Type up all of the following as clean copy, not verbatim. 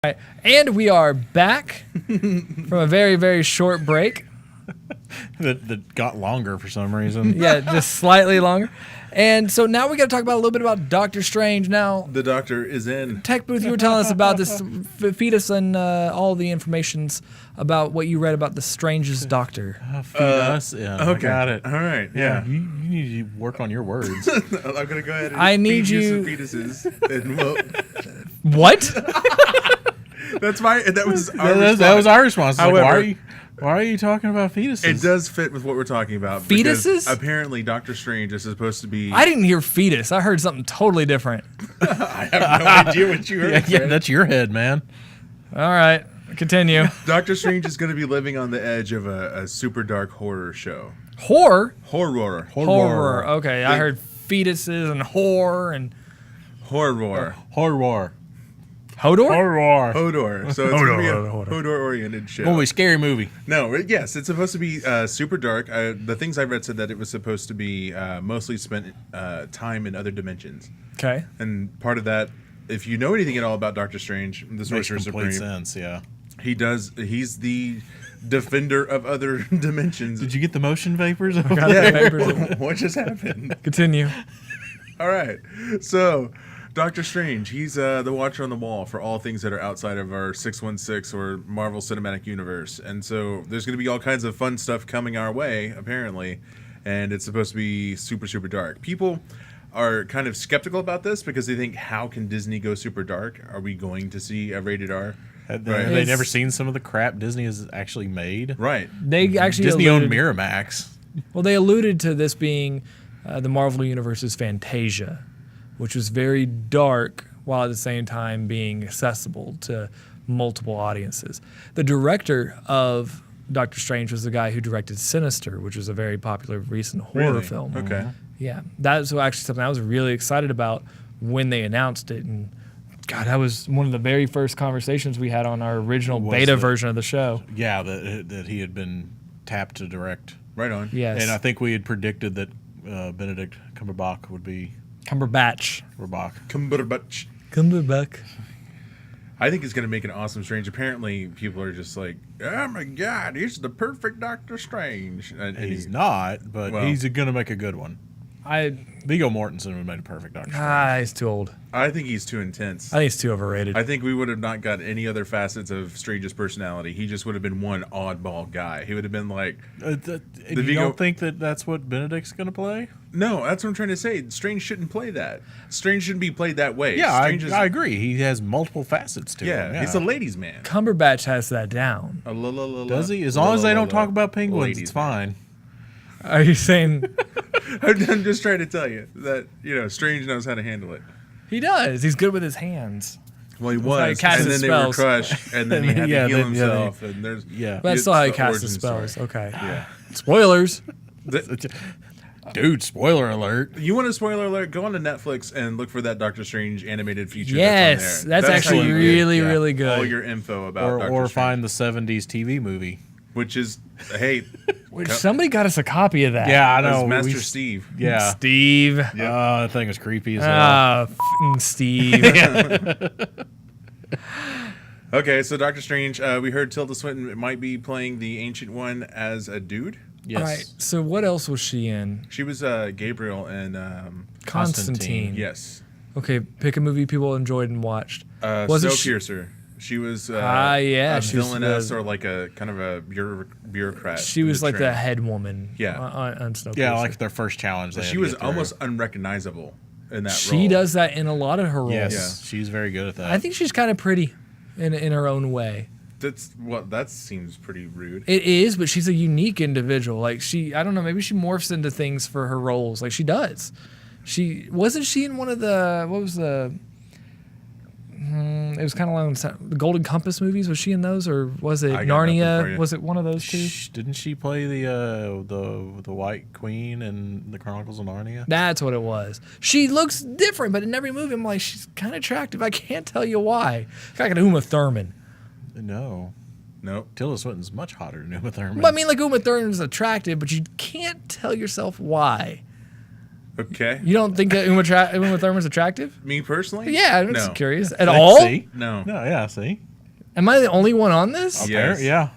Right. And we are back from a very, very short break. that got longer for some reason. Yeah, just slightly longer. And so now we got to talk about a little bit about Doctor Strange. Now, the doctor is in. Tech Booth, you were telling us about this fetus and all the informations about what you read about the strangest doctor. Fetus? Yeah, Okay. I got it. All right. Yeah, you need to work on your words. I'm going to go ahead and I need feed you- some fetuses. And What? that was our that was our response. Like, However, why are you talking about fetuses? it does fit with what we're talking about. Fetuses? Because apparently Doctor Strange is supposed to be... I didn't hear fetus. I heard something totally different. I have no idea what you heard. Yeah, that's your head, man. All right, continue. Doctor Strange is going to be living on the edge of a super dark horror show. Horror? Horror. Horror. Okay, I heard fetuses and horror and... Horror. Horror. Hodor? Horror. Hodor. So it's going to be a Hodor-oriented show. Movie, scary movie. No, yes, it's supposed to be super dark. The things I read said that it was supposed to be mostly spent time in other dimensions. Okay. And part of that, if you know anything at all about Doctor Strange, the Makes Sorcerer complete Supreme, sense. Yeah. he's the defender of other dimensions. Did you get the motion vapors? Got the papers. What just happened? Continue. All right, so Doctor Strange, he's the watcher on the wall for all things that are outside of our 616 or Marvel Cinematic Universe. And so there's going to be all kinds of fun stuff coming our way, apparently, and it's supposed to be super, super dark. People are kind of skeptical about this because they think, how can Disney go super dark? Are we going to see a rated R? Have Right. they never seen some of the crap Disney has actually made? Right. They actually Disney owned alluded, Miramax. Well, they alluded to this being the Marvel Universe's Fantasia, which was very dark while at the same time being accessible to multiple audiences. The director of Doctor Strange was the guy who directed Sinister, which was a very popular recent horror Really? film. Okay. Yeah, that's actually something I was really excited about when they announced it. And God, that was one of the very first conversations we had on our original Was beta the- version of the show. Yeah, that he had been tapped to direct. Right on. Yes. And I think we had predicted that Benedict Cumberbatch would be Cumberbatch. Cumberbatch. Cumberbatch. I think it's going to make an awesome Strange. Apparently, people are just like, oh my God, he's the perfect Doctor Strange. And He's not, but Well- he's going to make a good one. Viggo Mortensen would have made a perfect Doctor Strange. He's too old. I think he's too intense. I think he's too overrated. I think we would have not got any other facets of Strange's personality. He just would have been one oddball guy. He would have been like, You Viggo- don't think that that's what Benedict's going to play? no, that's what I'm trying to say. Strange shouldn't play that. Strange shouldn't be played that way. Yeah, Strange is, I agree. He has multiple facets to him. he's a ladies' man. Cumberbatch has that down. Does he? As long as they don't talk about penguins, Ladies' it's fine. Are you saying I'm just trying to tell you that, Strange knows how to handle it. he does? He's good with his hands. Well, he how was, he casts and then his they were spells. crushed, and then he had Yeah, to heal yeah, himself. And there's Yeah. That's still how he the casts his origin spells. story. Okay. Yeah. Spoilers. Dude, spoiler alert. You want a spoiler alert? Go on to Netflix and look for that Doctor Strange animated feature. Yes, that's, on that's there. actually how you really, get, really good. All your info about Doctor Or Strange, find the 70s TV movie. which is hey, Which somebody got us a copy of that. Yeah, I that was know. Master Steve. Yeah. Steve. That thing was creepy as hell. F***ing Steve. Okay, so Doctor Strange. We heard Tilda Swinton might be playing the Ancient One as a dude. Yes. All right. So what else was she in? She was Gabriel and Constantine. yes, Okay, pick a movie people enjoyed and watched. Wasn't she- Snowpiercer. She was yeah, a she was villainess the- or like a kind of a bureaucrat. She in was like the train. head woman. Yeah. On Snowpiercer. Yeah, like their first challenge. they had She to was get through. almost unrecognizable in that She role. does that in a lot of her roles. Yes, she's very good at that. I think she's kind of pretty in her own way. That seems pretty rude. It is, but she's a unique individual. Like I don't know, maybe she morphs into things for her roles. Like she does. Wasn't she in one of the, what was the, it was kind of along the Golden Compass movies. Was she in those, or was it I got nothing for Narnia? you. Was it one of those two? Didn't she play the White Queen in the Chronicles of Narnia? That's what it was. She looks different, but in every movie, I'm like, she's kind of attractive. I can't tell you why. It's like an Uma Thurman. No. Nope. Tilda Swinton's much hotter than Uma Thurman. But I mean, like Uma Thurman's attractive, but you can't tell yourself why. Okay. You don't think that Uma Thurman's attractive? Me personally? Yeah, I'm no. just curious. At Like, all? See? No. No, yeah, see? Am I the only one on this? Yes. Yeah.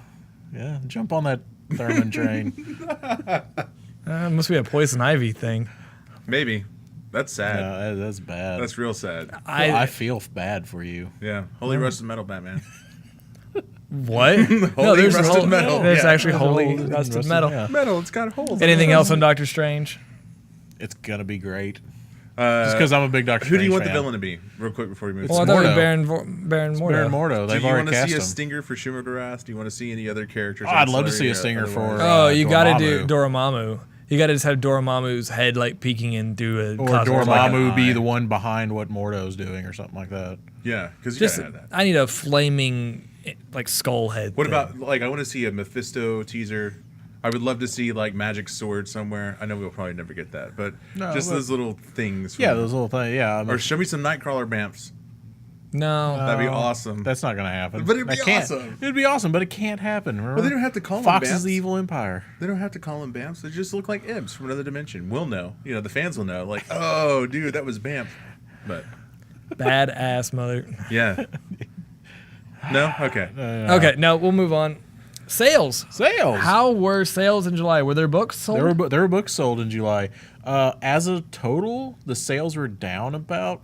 Jump on that Thurman train. Must be a poison ivy thing. Maybe. That's sad. Yeah, that's bad. That's real sad. I feel bad for you. Yeah. Holy Rusted Metal Batman. What? Holy rusted metal. There's Yeah. actually holy Holy rusted rusted- metal. yeah. Metal, it's got holes. Anything else on Doctor Strange? It's gonna be great. Just because I'm a big Doctor Who Strange do you want fan. the villain to be? Real quick before we move Well, I on. thought it was Mordo. Baron Mordo. Baron Mordo. Do They've you already want to cast see a him. stinger for Shuma-Gorath? Do you want to see any other characters? I'd love to see a ancillary stinger or for. otherwise? Oh, you got to do Dormammu. Dormammu. You got to just have Dormammu's head like peeking in through a Or cosmos. Dormammu eye. be the one behind what Mordo's doing or something like that. Yeah, because you Just, gotta have that. I need a flaming like skull head. What thing. about, like, I want to see a Mephisto teaser. I would love to see, like, Magic Sword somewhere. I know we'll probably never get that, but No, just but- those little things. Yeah, those little things. Yeah, Or show me some Nightcrawler Bamfs. No. That'd be awesome. That's not gonna happen. But it'd be That can't- awesome. It'd be awesome, but it can't happen. Remember? Well, they don't have to call them Fox Bamfs. is the evil empire. They don't have to call them Bamfs. They just look like imps from another dimension. We'll know. You know, the fans will know. Like, oh, dude, that was Bamf. But, Badass mother. yeah. No? Okay. Okay, no, we'll move on. Sales. Sales. How were sales in July? Were there books sold? There were books sold in July. As a total, the sales were down about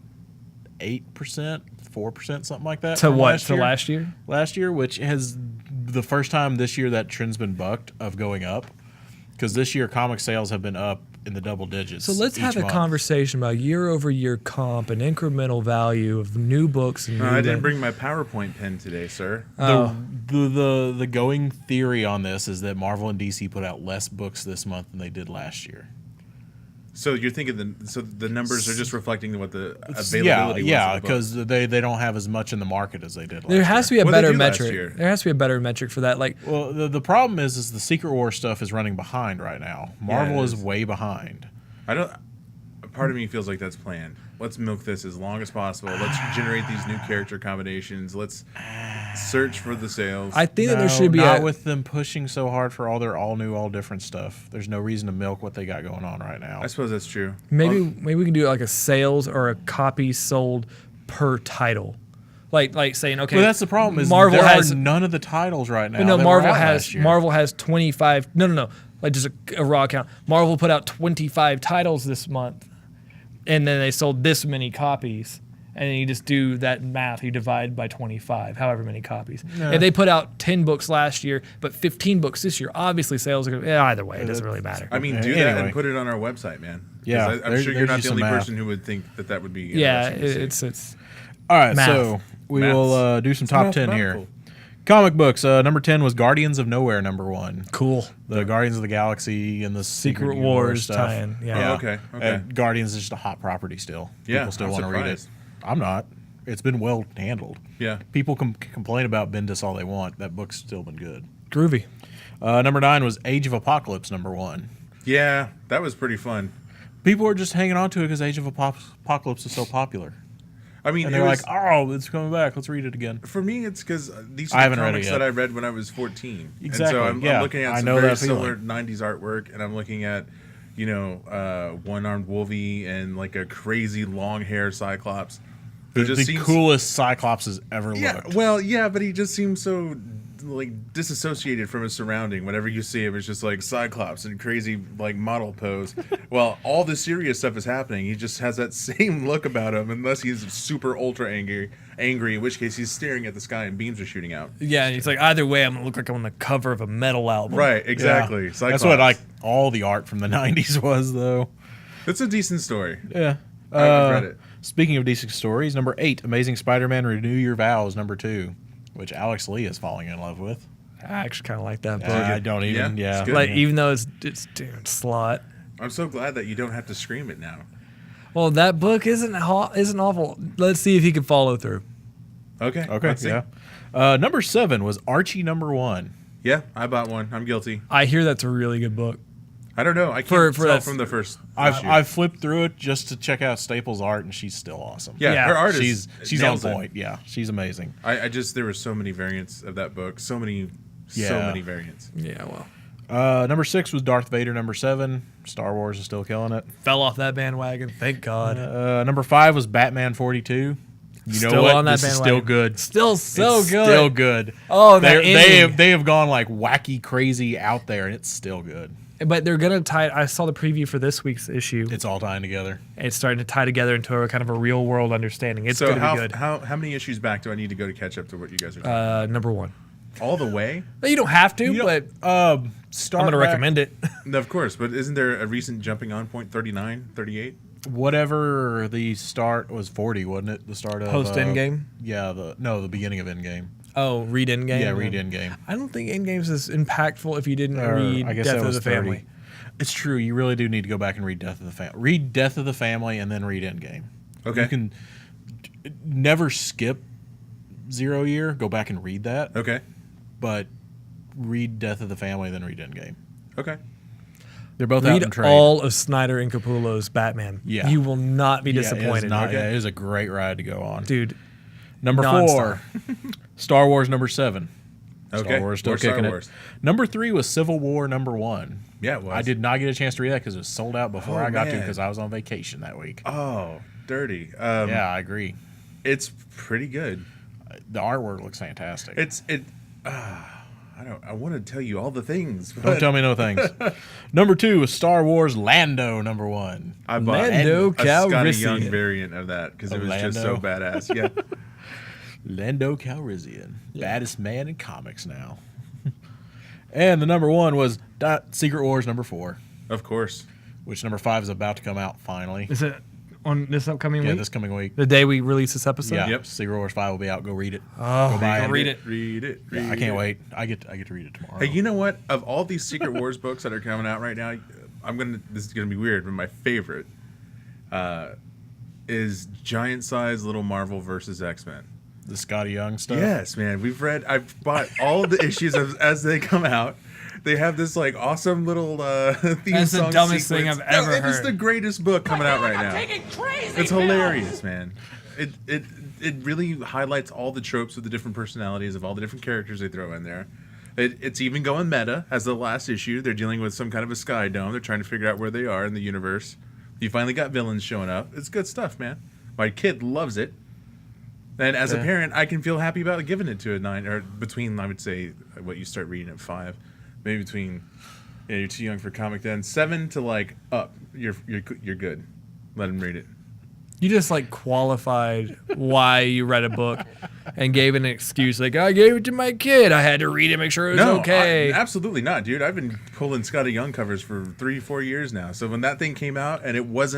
8%, 4%, something like that. to from what? To last year? Last year, which has the first time this year that trend's been bucked of going up. Because this year comic sales have been up in the double digits. So let's have each a month. conversation about year-over-year comp and incremental value of new books. And I didn't bring my PowerPoint pen today, sir. The going theory on this is that Marvel and DC put out less books this month than they did last year. So you're thinking the numbers are just reflecting what the Yeah, availability was. yeah, of the book. because they don't have as much in the market as they did last There has to year. be a What did they better do last metric. year? There has to be a better metric for that. Like, Well, the problem is the Secret War stuff is running behind right now. Marvel it is is. way behind. I don't. Part of me feels like that's planned. Let's milk this as long as possible. Let's generate these new character combinations. Let's search for the sales. I think that there should be not a. with them pushing so hard for all their all new, all different stuff. There's no reason to milk what they got going on right now. I suppose that's true. Maybe we can do like a sales or a copy sold per title, like saying okay. Well, that's the problem. Is Marvel there has are none of the titles right now. no that Marvel were out has last year. Marvel has 25. No. Like just a raw count. Marvel put out 25 titles this month, and then they sold this many copies. And then you just do that math. You divide by 25, however many copies. Yeah. If they put out 10 books last year, but 15 books this year, obviously sales are going to. Either way, it doesn't really matter. I mean, do that Anyway. and put it on our website, man. 'Cause Yeah, I'm sure you're there's not just the only some math. person who would think that would be. Yeah, interesting to see. it's All right, Math. so we Maths. will do some top 10 here. mathematical. Comic books. Number 10 was Guardians of Nowhere. Number 1. cool. The Guardians of the Galaxy and the Secret Universe Wars stuff. tie-in, yeah. Oh, okay. And Guardians is just a hot property still. Yeah, People still I'm want to read it. surprised. I'm not. It's been well handled. Yeah. People complain about Bendis all they want. That book's still been good. Groovy. Number 9 was Age of Apocalypse. Number 1. Yeah, that was pretty fun. People are just hanging on to it because Age of Apocalypse is so popular. I mean, And it they're was, like, oh, it's coming back. Let's read it again. for me, it's because these I are haven't the read it comics yet. that I read when I was 14. Exactly, And so I'm yeah. looking at I some know very that similar feeling. 90s artwork, and I'm looking at, one-armed Wolvie and like a crazy long hair Cyclops. Who just The seems, coolest Cyclops has ever Yeah, looked. well, yeah, but he just seems so like disassociated from his surrounding. Whenever you see him, it's just like Cyclops and crazy like model pose. Well, all the serious stuff is happening. He just has that same look about him, unless he's super ultra angry. In which case, he's staring at the sky and beams are shooting out. Yeah, and it's like either way, I'm gonna look like I'm on the cover of a metal album. Right, exactly. Yeah. Cyclops. That's what like all the art from the 90s was, though. It's a decent story. Yeah. I've read it. Speaking of decent stories, number 8, Amazing Spider-Man Renew Your Vows, number 2, which Alex Lee is falling in love with. I actually kind of like that book. I don't even, Yeah, yeah. it's good. Like yeah. even though it's dude, slot. I'm so glad that you don't have to scream it now. Well, that book isn't awful. Let's see if he can follow through. Okay. Okay, let's see. yeah. Number 7 was Archie number 1. Yeah, I bought one. I'm guilty. I hear that's a really good book. I don't know. I For can't tell that- from the first issue. I've flipped through it just to check out Staples' art, and she's still awesome. yeah, Yeah. her art She's on nails it. point. Yeah, she's amazing. I just there were so many variants of that book. So many Yeah. variants. Yeah, well, Number 6 was Darth Vader. Number 7, Star Wars is still killing it. fell off that bandwagon. Thank God. Number 5 was Batman 42. You know Still what? on that this is bandwagon. still good. Still so It's good. Still good. Oh, that they have gone like wacky crazy out there, and it's still good. But they're gonna tie. I saw the preview for this week's issue. It's all tying together. It's starting to tie together into a kind of a real world understanding. It's So gonna be good. how many issues back do I need to go to catch up to what you guys are talking Number 1. all the way? You don't have to, You but know, I'm gonna recommend it. No, of course, but isn't there a recent jumping on point 39, 38? Whatever the start was 40, wasn't it? The start of Post Endgame. Yeah, the beginning of Endgame. Oh, read Endgame. Yeah, read Endgame. I don't think Endgame's as impactful if you didn't Or, read I guess Death that of was the 30. Family. It's true. You really do need to go back and read Death of the Family. Read Death of the Family and then read Endgame. Okay. You can never skip 0 Year. Go back and read that. Okay. But read Death of the Family, then read Endgame. Okay. They're both out in Read trade. all of Snyder and Capullo's Batman. Yeah. You will not be Yeah, disappointed. It is a great ride to go on. Dude, Number nonstop. 4, Star Wars number 7. Okay. Star Wars still More Star kicking Wars. it. Number 3 was Civil War number 1. Yeah, it was. I did not get a chance to read that because it was sold out before Oh, I got to man. because I was on vacation that week. Oh, dirty. Yeah, I agree. It's pretty good. The artwork looks fantastic. I want to tell you all the things. Don't But tell me no things. Number 2 was Star Wars Lando number 1. I bought Lando a Scotty Calrissian. Young variant of that because it was just so Lando. badass. Yeah. Lando Calrissian, baddest man in comics now. And the number 1 was Secret Wars number 4, Of course. which number 5 is about to come out finally. is it on this upcoming Yeah, week? this coming week. The day we release this episode? Yeah, Yep. Secret Wars 5 will be out. Go read it. Oh, Go buy go it. read it. Read it. Yeah, I read can't it. wait. I get to read it tomorrow. Hey, you know what? Of all these Secret Wars books that are coming out right now, this is gonna be weird, but my favorite is giant size little Marvel versus X-Men. The Scotty Young stuff. Yes, man. I've bought all of the issues as they come out. They have this like awesome little theme That's the song dumbest thing sequence. I've ever It is heard. the greatest book coming out right now. It's hilarious, man. It really highlights all the tropes of the different personalities of all the different characters they throw in there. It's even going meta. As the last issue, they're dealing with some kind of a sky dome. They're trying to figure out where they are in the universe. You finally got villains showing up. It's good stuff, man. My kid loves it. And as a Yeah. parent, I can feel happy about giving it to a 9, or between, I would say, what you start reading at 5. Maybe between, you're too young for comic then. 7 to like up, you're good. Let him read it. You just like qualified why you read a book and gave an excuse like, I gave it to my kid. I had to read it, make sure it was okay. Absolutely not, dude. I've been pulling Scotty Young covers for 3-4 years now. So when that thing came out and it was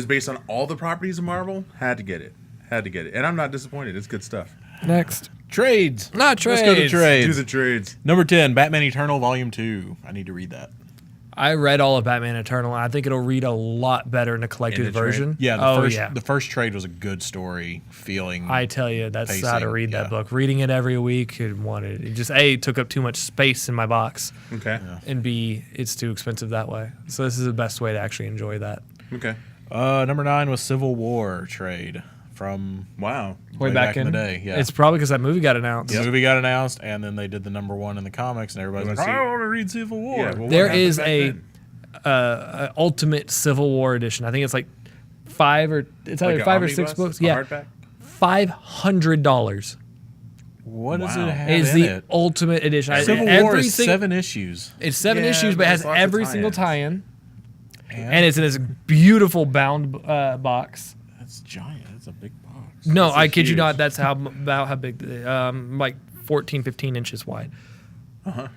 based on all the properties of Marvel, had to get it. And I'm not disappointed. It's good stuff. Next. Trades. Not trades. Let's go to trades. Do the trades. Number 10, Batman Eternal Volume 2. I need to read that. I read all of Batman Eternal. And I think it'll read a lot better in a collected In the trade? version. Yeah, yeah. the first trade was a good story feeling. I tell you, that's how to pacing, read yeah. that book. Reading it every week, it just A, took up too much space in my box, Okay. and B, it's too expensive that way. So this is the best way to actually enjoy that. Okay. Number 9 was Civil War trade from Wow. Way back in the day. Yeah. It's probably because that movie got announced. The movie got announced, and then they did the number 1 in the comics, and everybody's We like, wanna see- I want to read Civil War. Yeah, well, what There happened is back a then? Ultimate Civil War edition. I think it's like it's either Like a 5 or 6 omnibus? books. A Yeah, hardback? $500 What does Wow. it have is in the it? ultimate edition. Civil Every War is sing- 7 issues. It's 7 Yeah, issues, but it but has there's lots of every single tie-ins. tie-in, and it's in this beautiful bound box. That's giant. That's a big box. No, This is I kid you huge. not. That's about how big. Like 14, 15 inches wide. Uh-huh.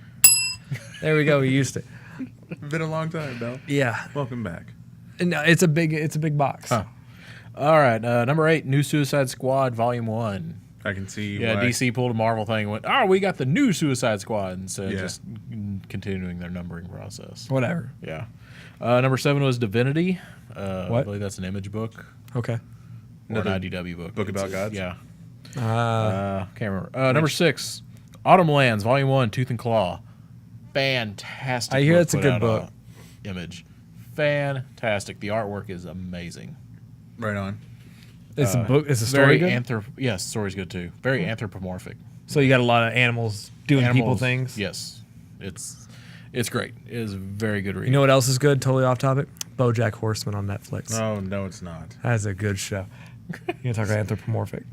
There we go. We used it. Been a long time, Bill. Yeah. Welcome back. No, it's a big box. Huh. All right, number 8, New Suicide Squad Volume 1. I can see Yeah, why. DC pulled a Marvel thing and went, oh, we got the new Suicide Squad, instead Yeah. of just continuing their numbering process. Whatever. Yeah. Number 7 was Divinity. I What? believe that's an Image book Okay. or Another an IDW book. book about gods? Yeah. Uh, Can't remember. Number 6, Autumn Lands Volume 1, Tooth and Claw. Fantastic. I hear book it's a put good out, book. Image. Fantastic. The artwork is amazing. Right on. it's a book. Is the story Very good? Yes, story's good too. Very anthropomorphic. So you got a lot of animals doing people Animals, things. Yes, it's great. It is a very good read. You know what else is good? Totally off topic. BoJack Horseman on Netflix. Oh, no, it's not. That's a good show. You can talk about anthropomorphic.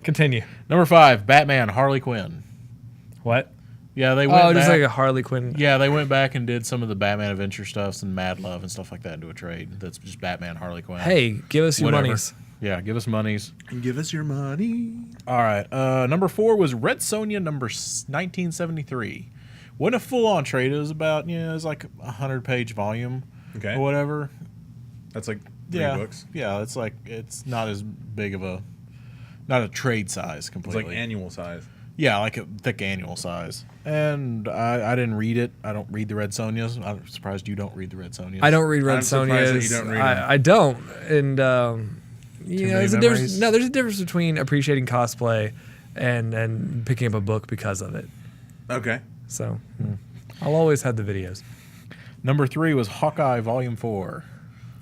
Continue. Number 5, Batman, Harley Quinn. What? Yeah, they went just back. like a Harley Quinn. Yeah, they went back and did some of the Batman Adventure stuffs and Mad Love and stuff like that into a trade. That's just Batman, Harley Quinn. Hey, give us your Whatever. monies. Yeah, give us monies. Give us your money. All right. Number 4 was Red Sonja, number 1973. Wasn't a full-on trade. It was about, it was like a 100-page volume Okay. or whatever. That's like 3 Yeah. books. Yeah, it's not as big of not a trade size It's completely. like annual size. Yeah, like a thick annual size. And I didn't read it. I don't read the Red Sonjas. I'm surprised you don't read the Red Sonjas. I don't read Red I'm surprised that Sonjas. you don't read them. I don't. And many there's a difference. memories? No, there's a difference between appreciating cosplay and picking up a book because of it. Okay. So I'll always have the videos. Number 3 was Hawkeye Volume 4.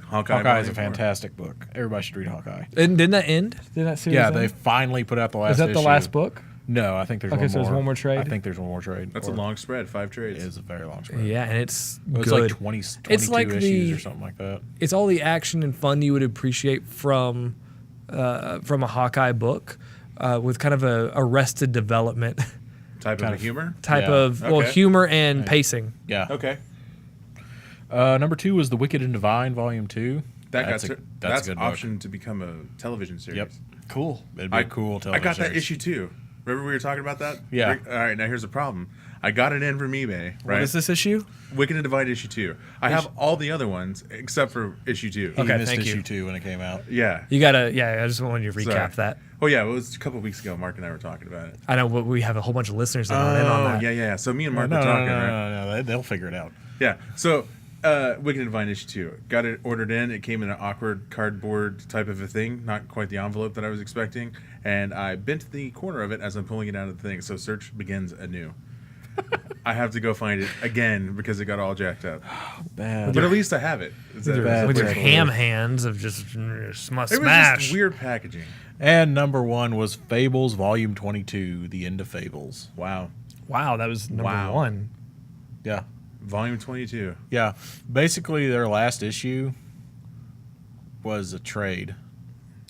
Hawkeye is a Volume 4. fantastic book. Everybody should read Hawkeye. And didn't that end? Did that series Yeah, end? they finally put out the last Is that the issue. last book? No, I think there's Okay, one so more. there's one more trade? I think there's one more trade. That's a Or long spread. 5 It trades. is a very long spread. Yeah, and it's It was good. like 22 It's like issues the- or something like that. It's all the action and fun you would appreciate from a Hawkeye book, with kind of a Arrested Development Type kind of of- humor. type Yeah. of Okay. humor and pacing. Yeah. Okay. Number 2 was The Wicked and Divine Volume 2. That's a good book. option to become a television series. Yep. Cool. It'd be a cool television I got that series. issue too. Remember we were talking about that? Yeah. All right, now here's the problem. I got it in from eBay, right? What is this issue? Wicked and Divine issue 2. I have all the other ones except for issue 2. He Okay, missed thank you. issue 2 when it came out. Yeah. You gotta, I just wanted you to recap Sorry. that. Oh yeah, it was a couple weeks ago. Mark and I were talking about it. I know we have a whole bunch of listeners that aren't in on that. yeah. So me and No, Mark no, were no, talking, no, right? no. They'll figure it out. Yeah. So Wicked and Divine issue 2. Got it ordered in. It came in an awkward cardboard type of a thing, not quite the envelope that I was expecting. And I bent the corner of it as I'm pulling it out of the thing. So search begins anew. I have to go find it again because it got all jacked up. Bad. But at least I have it. It's With your- a- With your Definitely. ham hands of just smash. It was just weird packaging. And number 1 was Fables Volume 22, The End of Fables. Wow. Wow, that was number Wow. 1. Yeah. Volume 22. Yeah. Basically, their last issue was a trade.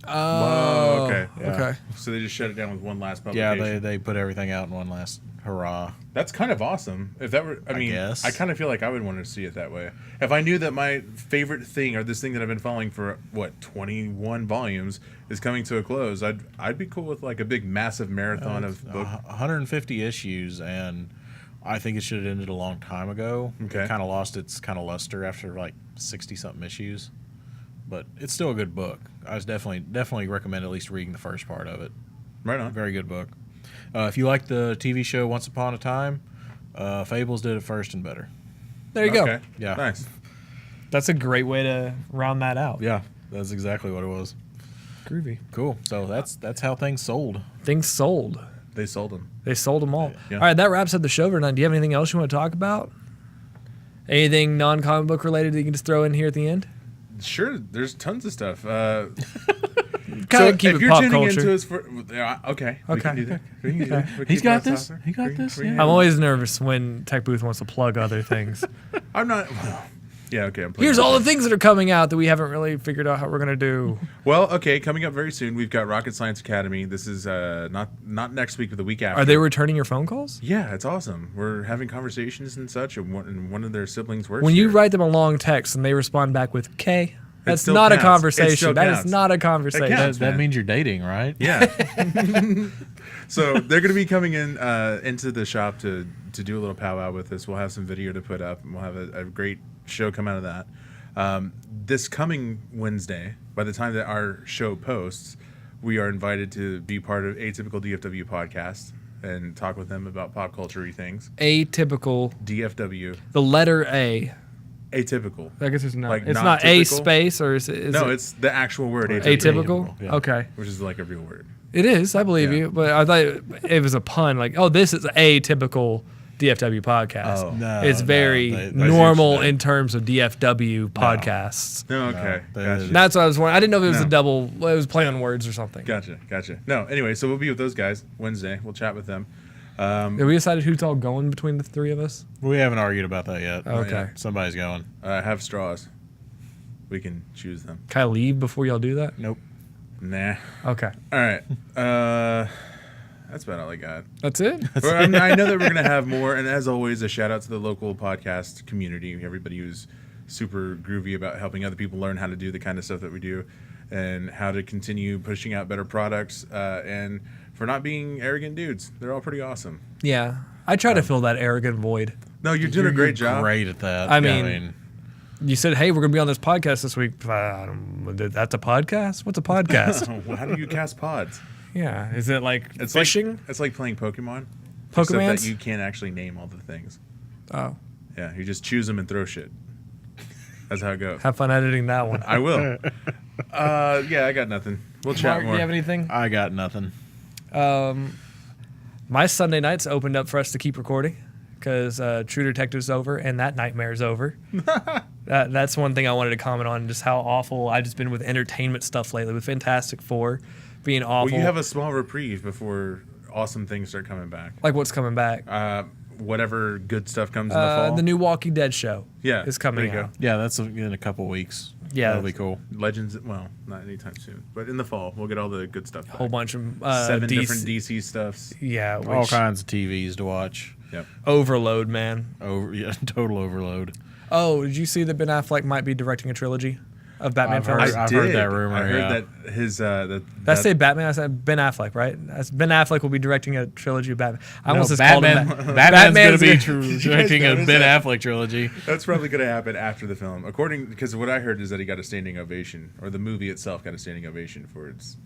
Oh, okay. Yeah. Okay. So they just shut it down with one last Yeah, publication. they put everything out in one last hurrah. That's kind of awesome. If that were, I mean, guess. I kind of feel like I would want to see it that way. If I knew that my favorite thing, or this thing that I've been following for 21 volumes, is coming to a close, I'd be cool with like a big, massive marathon of book. 150 issues, and I think it should have ended a long time ago. Okay. It kind of lost its kind of luster after like 60-something issues. But it's still a good book. I was definitely recommend at least reading the first part of it. Right on. Very good book. If you like the TV show Once Upon a Time, Fables did it first and better. There you go. Okay. Yeah. Nice. That's a great way to round that out. Yeah, that's exactly what it was. Groovy. Cool. So that's how things sold. Things sold. They sold them. They sold them all. Yeah. All right, that wraps up the show for tonight. Do you have anything else you want to talk about? Anything non-comic book related that you can just throw in here at the end? Sure, there's tons of stuff. Kind So of keep if it you're pop tuning culture. into us for, okay, we can do that. We can do that. We He's keep got that this. saucer. He got We- this, we- yeah. I'm always nervous when Tech Booth wants to plug other things. I'm not. Well, yeah, okay. I'm playing Here's with all it. the things that are coming out that we haven't really figured out how we're going to do. Well, okay, coming up very soon, we've got Rocket Science Academy. This is not next week, but the week after. Are they returning your phone calls? Yeah, it's awesome. We're having conversations and such, and one of their siblings works When you here. write them a long text and they respond back with K, that's still not a counts. It conversation. still That is counts. not a It conversation. counts. That man. means you're dating, right? Yeah. So they're going to be coming in into the shop to do a little powwow with us. We'll have some video to put up, and we'll have a great show come out of that. This coming Wednesday, by the time that our show posts, we are invited to be part of Atypical DFW Podcast and talk with them about pop culture-y things. Atypical. DFW. The letter A. Atypical. I guess it's not. Like it's not not a typical? space, or is it? No, it's the actual word atypical. Yeah. Okay, which is like a real word. it is. I believe Yeah. you, but I thought it was a pun. Like, oh, this is a typical DFW podcast. Oh. No, It's no, very they- normal in terms of DFW podcasts. No, okay. No, Gotcha. That's what I was wondering. I didn't know if it was No. a double. It was play on words or something. Gotcha. No, anyway, so we'll be with those guys Wednesday. We'll chat with them. Have we decided who's all going between the three of us? We haven't argued about that yet. Okay. yeah. Somebody's going. Have straws. We can choose them. Can I leave before y'all do that? Nope. Nah. Okay. All right. That's about all I got. That's it? Well, I know that we're going to have more. And as always, a shout out to the local podcast community, everybody who's super groovy about helping other people learn how to do the kind of stuff that we do and how to continue pushing out better products and for not being arrogant dudes. They're all pretty awesome. Yeah. I try to fill that arrogant void. No, you're doing a great job. Great at that. I mean, you said, hey, we're going to be on this podcast this week. That's a podcast? What's a podcast? Well, how do you cast pods? Yeah. Is it like It's fishing? It's like playing Pokemon. Pokemans? Except that you can't actually name all the things. Oh. Yeah, you just choose them and throw shit. That's how it goes. Have fun editing that one. I will. Yeah, I got nothing. We'll chat Mark, more. do you have anything? I got nothing. My Sunday nights opened up for us to keep recording because True Detective's over and that nightmare's over. That's one thing I wanted to comment on, just how awful I've just been with entertainment stuff lately, with Fantastic Four being awful. Well, you have a small reprieve before awesome things start coming back. Like what's coming back? Whatever good stuff comes in the fall. The new Walking Dead show is coming there you out. go. Yeah, that's in a couple weeks. Yeah. That'll be cool. Legends, well, not anytime soon, but in the fall we'll get all the good stuff back. A whole bunch of 7 different DC stuffs. Yeah, All kinds of TVs to watch. Yep. overload, man. Total overload. Oh, did you see that Ben Affleck might be directing a trilogy of Batman films? I've heard that rumor. I heard yeah. that his Did I say Batman? I said Ben Affleck, right? Ben Affleck will be directing a trilogy of Batman. I almost just called him Batman's Batman's going to gonna- be directing a notice Ben that? Affleck trilogy. That's probably going to happen after the film, because what I heard is that he got a standing ovation, or the movie itself got a standing ovation for its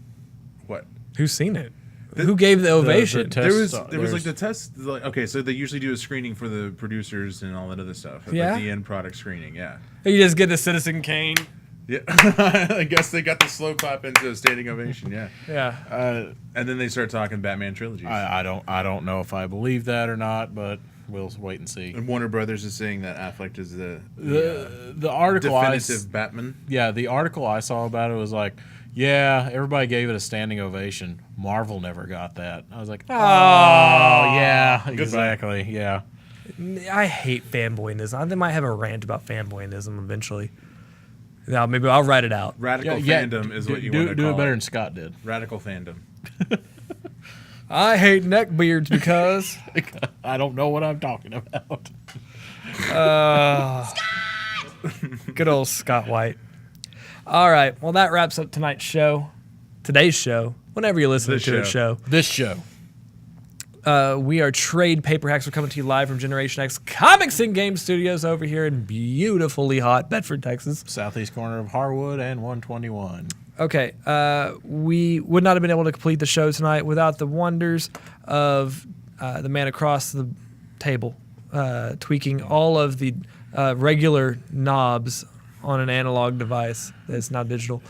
what? Who's seen it? Who gave the ovation? test- There was like there's- the test. Like, okay, so they usually do a screening for the producers and all that other stuff. Yeah? Like the end product screening. Yeah. You just get the Citizen Kane. Yeah. I guess they got the slow clap into a standing ovation. Yeah. Yeah. And then they start talking Batman trilogies. I don't know if I believe that or not, but we'll wait and see. And Warner Brothers is saying that Affleck is the The article definitive Batman. the article I saw about it was like, yeah, everybody gave it a standing ovation. Marvel never got that. I was like, oh yeah, exactly, yeah. I hate fanboyism. I might have a rant about fanboyism eventually. Now, maybe I'll write it out. Radical fandom is what you want to do call it better than Scott did. Radical fandom. I hate neckbeards because I don't know what I'm talking about. good old Scott White. All right. Well, that wraps up today's show, whenever you listen to the show. This show. We are Trade Paper Hacks. We're coming to you live from Generation X Comics and Game Studios over here in beautifully hot Bedford, Texas. Southeast corner of Harwood and 121. Okay, we would not have been able to complete the show tonight without the wonders of the man across the table tweaking all of the regular knobs on an analog device that's now digital.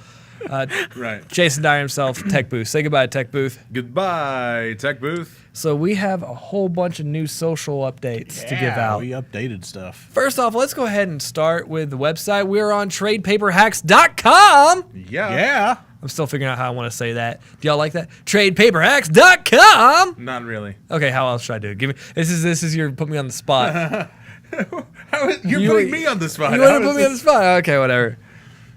Right. Jason Dyer himself, Tech Booth. Say goodbye, Tech Booth. Goodbye, Tech Booth. So we have a whole bunch of new social updates to give out. We updated stuff. First off, let's go ahead and start with the website. We're on TradePaperHacks.com. Yeah. I'm still figuring out how I want to say that. Do y'all like that? TradePaperHacks.com. Not really. Okay, how else should I do it? Give me this is your put me on the spot. You're putting me on the spot. You want to put me on the spot? Okay, whatever.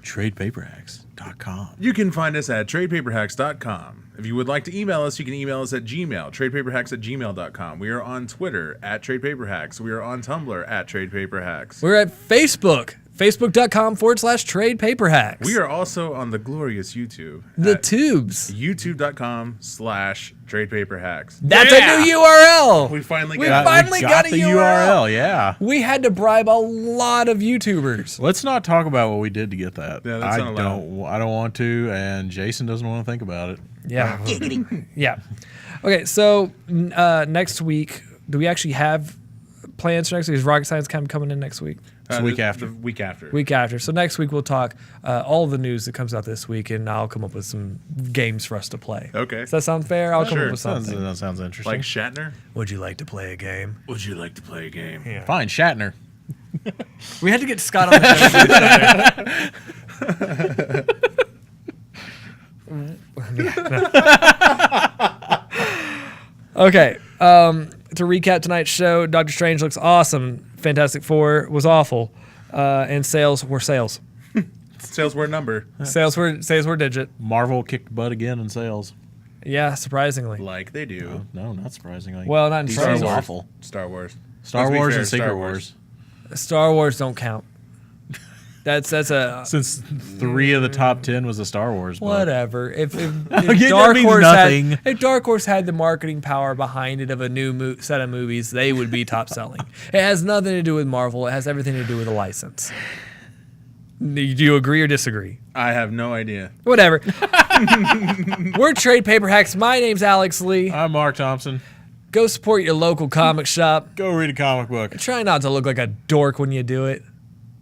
TradePaperHacks.com. You can find us at tradepaperhacks.com. If you would like to email us, you can email us at Gmail, tradepaperhacks@gmail.com. We are on Twitter at TradePaperHacks. We are on Tumblr at TradePaperHacks. We're at Facebook, facebook.com/TradePaperHacks. We are also on the glorious YouTube. the at tubes. youtube.com/TradePaperHacks. That's a new URL. We finally We got finally got a the URL. yeah. We had to bribe a lot of YouTubers. Let's not talk about what we did to get that. Yeah, that's I not allowed. don't want to, and Jason doesn't want to think about it. Yeah. Yeah. Okay, so next week, do we actually have plans for next week? Is Rocket Science kind of coming in next week? It's the week after. The week after. Week after. So next week we'll talk all the news that comes out this week, and I'll come up with some games for us to play. Okay. Does that sound fair? I'll come Sure. up with something. That sounds interesting. Like Shatner? Would you like to play a game? Would you like to play a game? Yeah. Fine, Shatner. We had to get Scott on the show. Okay. To recap tonight's show, Doctor Strange looks awesome. Fantastic Four was awful. And sales were sales. Sales word number. Sales word digit. Marvel kicked butt again in sales. Yeah, surprisingly. Like they do. No, not surprisingly. Well, not in Star Wars. Wars. Awful. Star Wars. Star Let's be Wars fair, and Star Secret Wars. Wars. Star Wars don't count. That's a Since 3 of the top 10 was a Star Wars book. whatever. If that Dark means Horse nothing. if Dark Horse had the marketing power behind it of a new set of movies, they would be top selling. It has nothing to do with Marvel. It has everything to do with a license. Do you agree or disagree? I have no idea. Whatever. We're Trade Paper Hacks. My name's Alex Lee. I'm Mark Thompson. Go support your local comic shop. Go read a comic book. Try not to look like a dork when you do it.